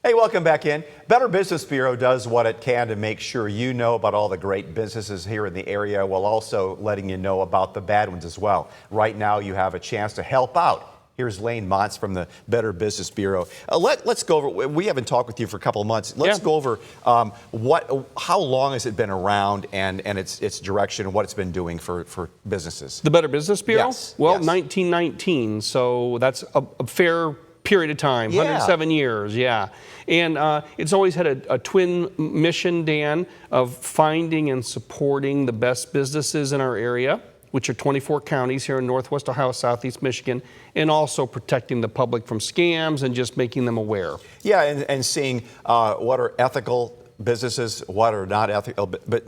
Hey, welcome back in. Better Business Bureau does what it can to make sure you know about all the great businesses here in the area while also letting you know about the bad ones as well. Right now, you have a chance to help out. Here's Montz from the Better Business Bureau. Let's go over, we haven't talked with you for a couple of months. Let's go over how long has it been around and its direction and what it's been doing for businesses. The Better Business Bureau? Yes. Well, yes. 1919, so that's a fair period of time, 107 years, yeah. And it's always had a twin mission, Dan, of finding and supporting the best businesses in our area, which are 24 counties here in Northwest Ohio, Southeast Michigan, and also protecting the public from scams and just making them aware. Yeah, and seeing what are ethical businesses, what are not ethical. But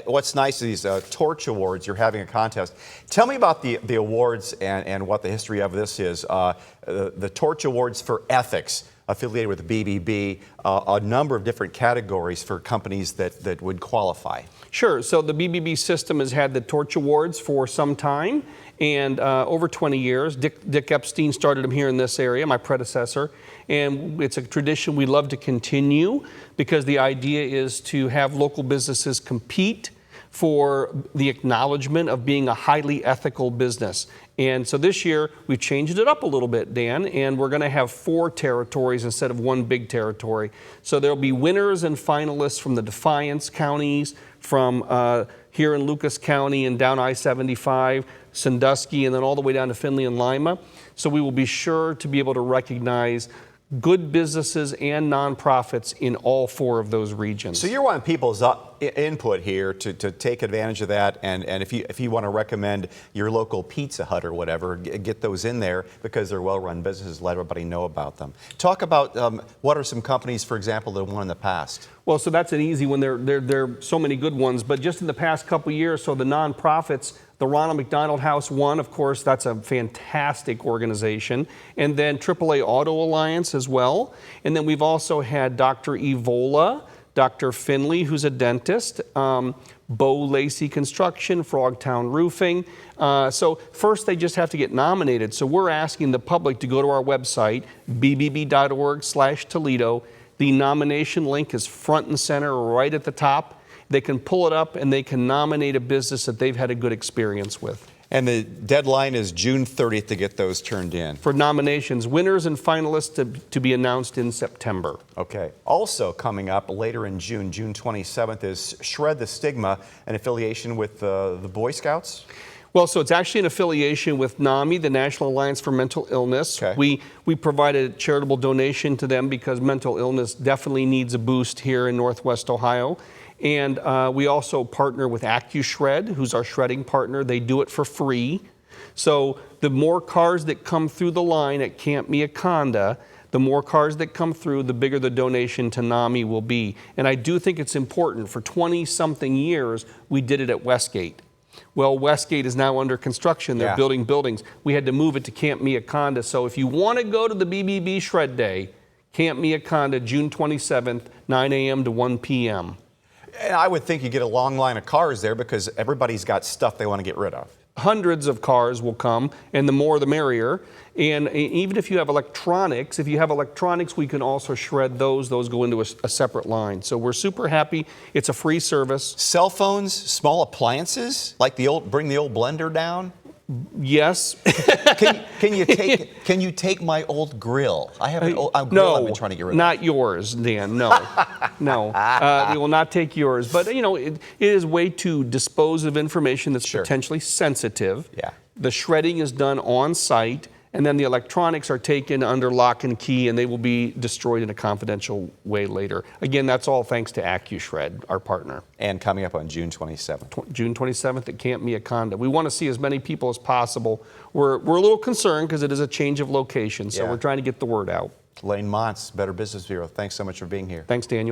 what's nice is these Torch Awards, you're having a contest. Tell me about the awards and what the history of this is. The Torch Awards for Ethics, affiliated with the BBB, a number of different categories for companies that would qualify. Sure. So the BBB system has had the Torch Awards for some time, and over 20 years. Dick Epstein started them here in this area, my predecessor, and it's a tradition we love to continue because the idea is to have local businesses compete for the acknowledgement of being a highly ethical business. And so this year, we've changed it up a little bit, Dan, and we're going to have 4 territories instead of 1 big territory. So there'll be winners and finalists from the Defiance counties, from here in Lucas County and down I-75, Sandusky, and then all the way down to Findlay and Lima. So we will be sure to be able to recognize good businesses and nonprofits in all 4 of those regions. So you're wanting people's input here to take advantage of that, and if you want to recommend your local Pizza Hut or whatever, get those in there because they're well-run businesses. Let everybody know about them. Talk about what are some companies, for example, that won in the past. Well, so that's an easy one. There are so many good ones, but just in the past couple of years, so the nonprofits. The Ronald McDonald House won, of course, that's a fantastic organization. And then AAA Auto Alliance as well. And then we've also had Dr. Evola, Dr. Finley, who's a dentist, Bo Lacey Construction, Frogtown Roofing. So first they just have to get nominated. So we're asking the public to go to our website, bbb.org/Toledo. The nomination link is front and center right at the top. They can pull it up and they can nominate a business that they've had a good experience with. And the deadline is June 30th to get those turned in. For nominations, winners and finalists to be announced in September. Okay. Also coming up later in June, June 27th, is Shred the Stigma, an affiliation with the Boy Scouts? Well, so it's actually an affiliation with NAMI, the National Alliance for Mental Illness. Okay. We provided a charitable donation to them because mental illness definitely needs a boost here in Northwest Ohio. And we also partner with AccuShred, who's our shredding partner. They do it for free. So the more cars that come through the line at Camp Miaconda, the more cars that come through, the bigger the donation to NAMI will be. And I do think it's important. For 20-something years, we did it at Westgate. Well, Westgate is now under construction. They're building buildings. We had to move it to Camp Miaconda. So if you want to go to the BBB Shred Day, Camp Miaconda, June 27th, 9 a.m. to 1 p.m. And I would think you get a long line of cars there because everybody's got stuff they want to get rid of. Hundreds of cars will come, and the more the merrier. And even if you have electronics, we can also shred those. Those go into a separate line. So we're super happy. It's a free service. Cell phones, small appliances, like bring the old blender down? Yes. Can you take my old grill? I have an old grill I've been trying to get rid of. Not yours, Dan. No, no. They will not take yours. But you know, it is a way to dispose of information that's potentially sensitive. Yeah. The shredding is done on site, and then the electronics are taken under lock and key, and they will be destroyed in a confidential way later. Again, that's all thanks to AccuShred, our partner. And coming up on June 27th. June 27th at Camp Miaconda. We want to see as many people as possible. We're a little concerned because it is a change of location, so we're trying to get the word out. Montz, Better Business Bureau, thanks so much for being here. Thanks, Daniel.